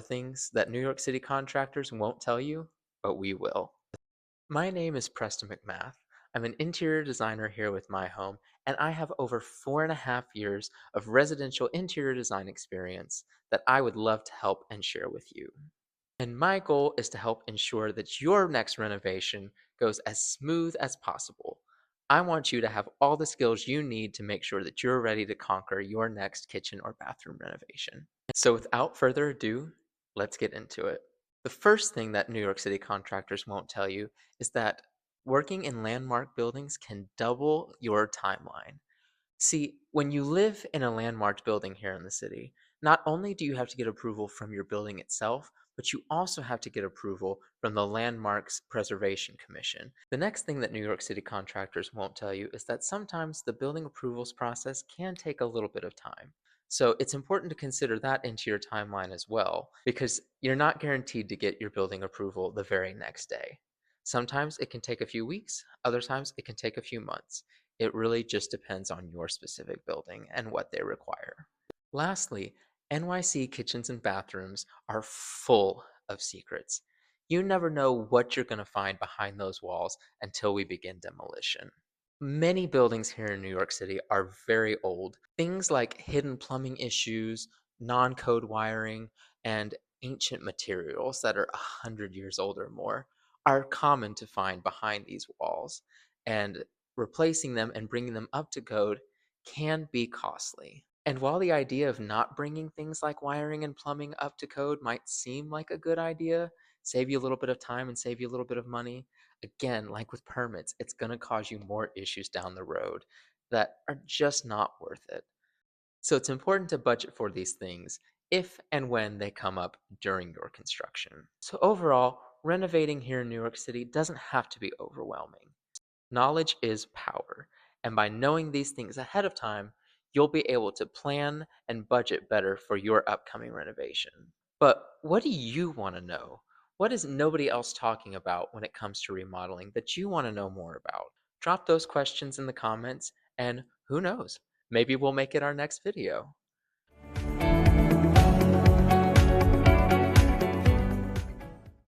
Things that New York City contractors won't tell you, but we will. My name is Preston McMath. I'm an interior designer here with My Home, and I have over 4.5 years of residential interior design experience that I would love to help and share with you. And my goal is to help ensure that your next renovation goes as smooth as possible. I want you to have all the skills you need to make sure that you're ready to conquer your next kitchen or bathroom renovation. So, without further ado, let's get into it. The first thing that New York City contractors won't tell you is that working in landmark buildings can double your timeline. See, when you live in a landmarked building here in the city, not only do you have to get approval from your building itself, but you also have to get approval from the Landmarks Preservation Commission. The next thing that New York City contractors won't tell you is that sometimes the building approvals process can take a little bit of time. So it's important to consider that into your timeline as well, because you're not guaranteed to get your building approval the very next day. Sometimes it can take a few weeks, other times it can take a few months. It really just depends on your specific building and what they require. Lastly, NYC kitchens and bathrooms are full of secrets. You never know what you're going to find behind those walls until we begin demolition. Many buildings here in New York City are very old. Things like hidden plumbing issues, non code wiring, and ancient materials that are 100 years old or more are common to find behind these walls. And replacing them and bringing them up to code can be costly. And while the idea of not bringing things like wiring and plumbing up to code might seem like a good idea, save you a little bit of time and save you a little bit of money, again, like with permits, it's going to cause you more issues down the road that are just not worth it. So it's important to budget for these things if and when they come up during your construction. So overall, renovating here in New York City doesn't have to be overwhelming. Knowledge is power, and by knowing these things ahead of time, you'll be able to plan and budget better for your upcoming renovation. But what do you want to know? What is nobody else talking about when it comes to remodeling that you want to know more about? Drop those questions in the comments, and who knows, maybe we'll make it our next video.